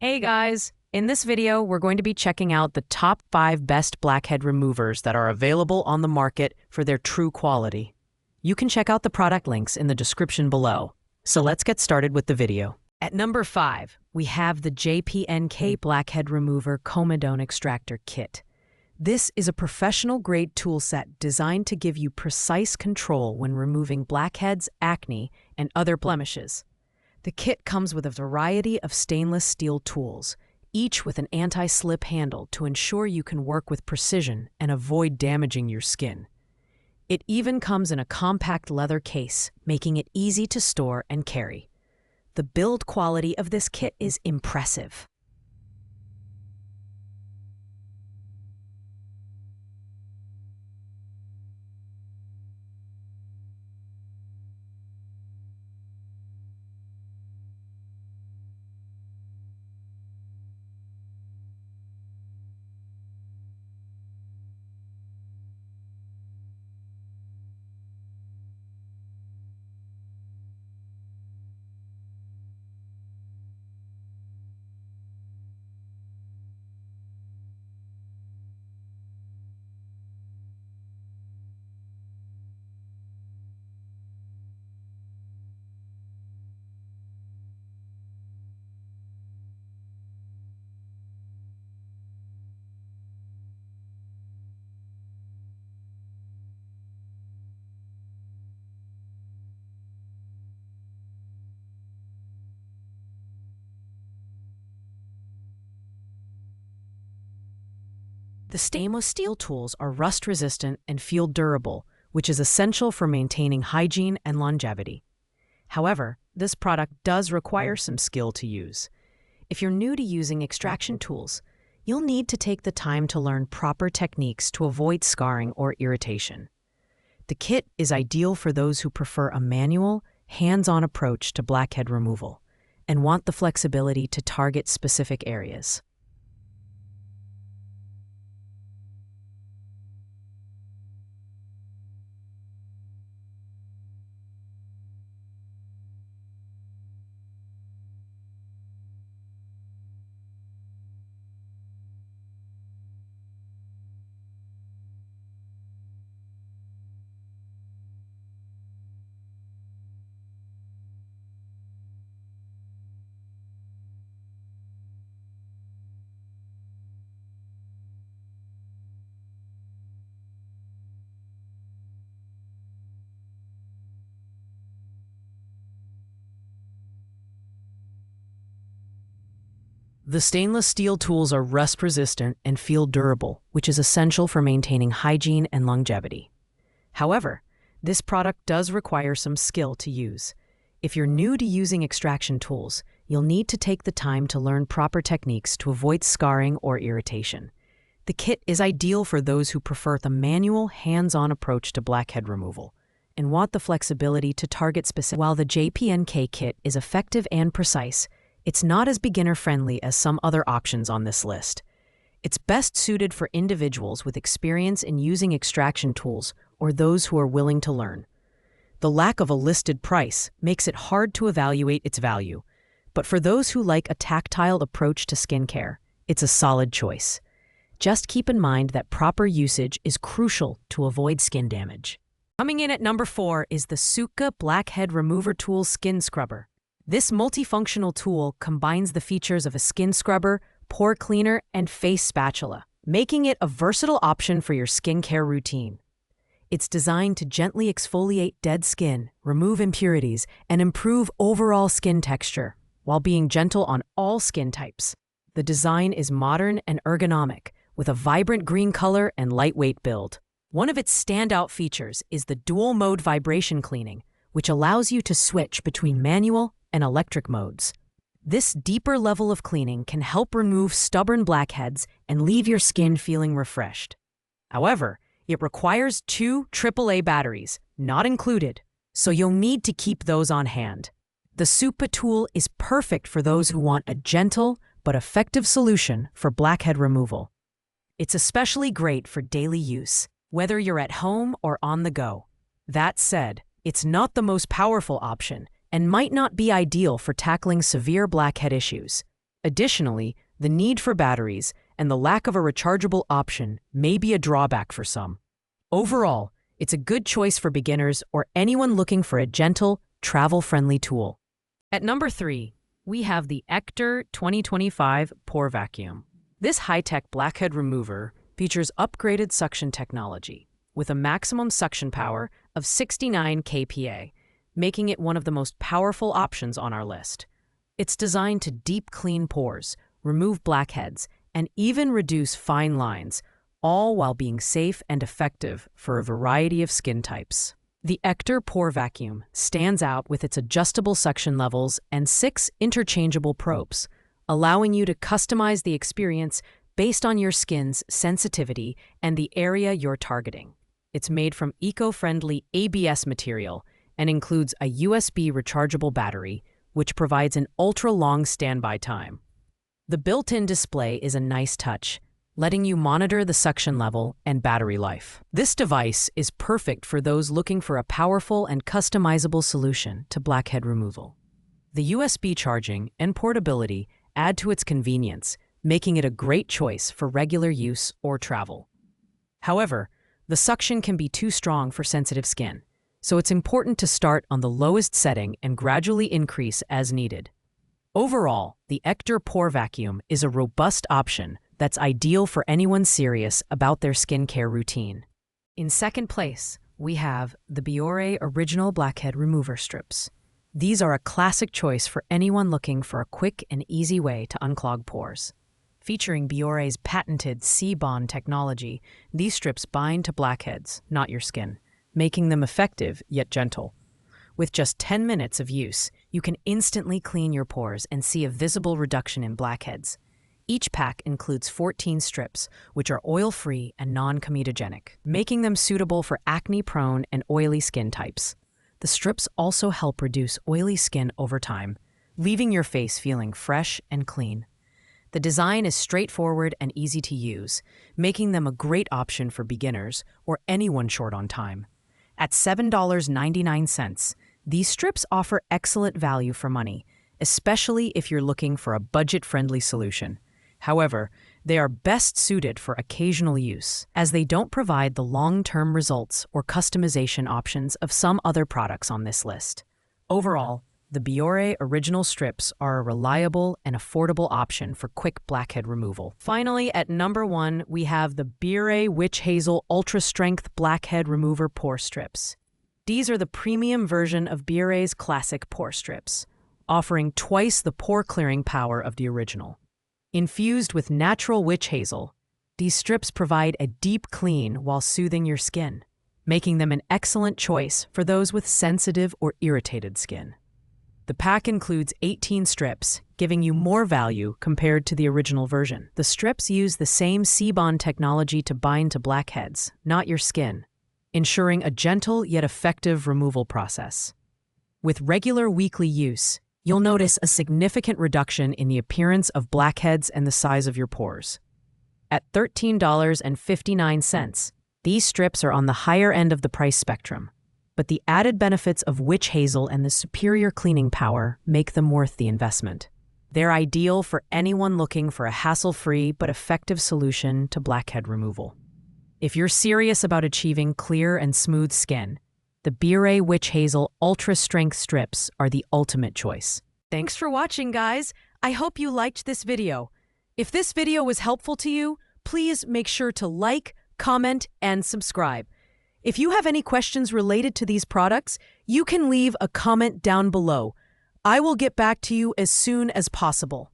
Hey guys! In this video, we're going to be checking out the top 5 best blackhead removers that are available on the market for their true quality. You can check out the product links in the description below. So let's get started with the video. At number 5, we have the JPNK Blackhead Remover Comedone Extractor Kit. This is a professional-grade toolset designed to give you precise control when removing blackheads, acne, and other blemishes. The kit comes with a variety of stainless steel tools, each with an anti-slip handle to ensure you can work with precision and avoid damaging your skin. It even comes in a compact leather case, making it easy to store and carry. The build quality of this kit is impressive. The stainless steel tools are rust-resistant and feel durable, which is essential for maintaining hygiene and longevity. However, this product does require some skill to use. If you're new to using extraction tools, you'll need to take the time to learn proper techniques to avoid scarring or irritation. The kit is ideal for those who prefer a manual, hands-on approach to blackhead removal and want the flexibility to target specific areas. The stainless steel tools are rust-resistant and feel durable, which is essential for maintaining hygiene and longevity. However, this product does require some skill to use. If you're new to using extraction tools, you'll need to take the time to learn proper techniques to avoid scarring or irritation. The kit is ideal for those who prefer the manual, hands-on approach to blackhead removal and want the flexibility to target specific. While the JPNK kit is effective and precise, it's not as beginner-friendly as some other options on this list. It's best suited for individuals with experience in using extraction tools or those who are willing to learn. The lack of a listed price makes it hard to evaluate its value, but for those who like a tactile approach to skincare, it's a solid choice. Just keep in mind that proper usage is crucial to avoid skin damage. Coming in at number 4 is the Suka Blackhead Remover Tool Skin Scrubber. This multifunctional tool combines the features of a skin scrubber, pore cleaner, and face spatula, making it a versatile option for your skincare routine. It's designed to gently exfoliate dead skin, remove impurities, and improve overall skin texture, while being gentle on all skin types. The design is modern and ergonomic, with a vibrant green color and lightweight build. One of its standout features is the dual-mode vibration cleaning, which allows you to switch between manual and electric modes. This deeper level of cleaning can help remove stubborn blackheads and leave your skin feeling refreshed. However, it requires 2 AAA batteries, not included, so you'll need to keep those on hand. The Supa tool is perfect for those who want a gentle but effective solution for blackhead removal. It's especially great for daily use, whether you're at home or on the go. That said, it's not the most powerful option and might not be ideal for tackling severe blackhead issues. Additionally, the need for batteries and the lack of a rechargeable option may be a drawback for some. Overall, it's a good choice for beginners or anyone looking for a gentle, travel-friendly tool. At number 3, we have the Extractor 2025 Pore Vacuum. This high-tech blackhead remover features upgraded suction technology with a maximum suction power of 69 kPa, making it one of the most powerful options on our list. It's designed to deep clean pores, remove blackheads, and even reduce fine lines, all while being safe and effective for a variety of skin types. The Extractor Pore Vacuum stands out with its adjustable suction levels and 6 interchangeable probes, allowing you to customize the experience based on your skin's sensitivity and the area you're targeting. It's made from eco-friendly ABS material and includes a USB rechargeable battery, which provides an ultra-long standby time. The built-in display is a nice touch, letting you monitor the suction level and battery life. This device is perfect for those looking for a powerful and customizable solution to blackhead removal. The USB charging and portability add to its convenience, making it a great choice for regular use or travel. However, the suction can be too strong for sensitive skin, so it's important to start on the lowest setting and gradually increase as needed. Overall, the Extractor Pore Vacuum is a robust option that's ideal for anyone serious about their skincare routine. In second place, we have the Pore Original Blackhead Remover Strips. These are a classic choice for anyone looking for a quick and easy way to unclog pores. Featuring Pore's patented C-bond technology, these strips bind to blackheads, not your skin, making them effective yet gentle. With just 10 minutes of use, you can instantly clean your pores and see a visible reduction in blackheads. Each pack includes 14 strips, which are oil-free and non-comedogenic, making them suitable for acne-prone and oily skin types. The strips also help reduce oily skin over time, leaving your face feeling fresh and clean. The design is straightforward and easy to use, making them a great option for beginners or anyone short on time. At $7.99, these strips offer excellent value for money, especially if you're looking for a budget-friendly solution. However, they are best suited for occasional use, as they don't provide the long-term results or customization options of some other products on this list. Overall, the Pore Original Strips are a reliable and affordable option for quick blackhead removal. Finally, at number 1, we have the Pore Witch Hazel Ultra Strength Blackhead Remover Pore Strips. These are the premium version of Pore's classic pore strips, offering twice the pore clearing power of the original. Infused with natural witch hazel, these strips provide a deep clean while soothing your skin, making them an excellent choice for those with sensitive or irritated skin. The pack includes 18 strips, giving you more value compared to the original version. The strips use the same C-bond technology to bind to blackheads, not your skin, ensuring a gentle yet effective removal process. With regular weekly use, you'll notice a significant reduction in the appearance of blackheads and the size of your pores. At $13.59, these strips are on the higher end of the price spectrum, but the added benefits of witch hazel and the superior cleaning power make them worth the investment. They're ideal for anyone looking for a hassle-free but effective solution to blackhead removal. If you're serious about achieving clear and smooth skin, the Pore Witch Hazel Ultra Strength Strips are the ultimate choice. Thanks for watching, guys. I hope you liked this video. If this video was helpful to you, please make sure to like, comment, and subscribe. If you have any questions related to these products, you can leave a comment down below. I will get back to you as soon as possible.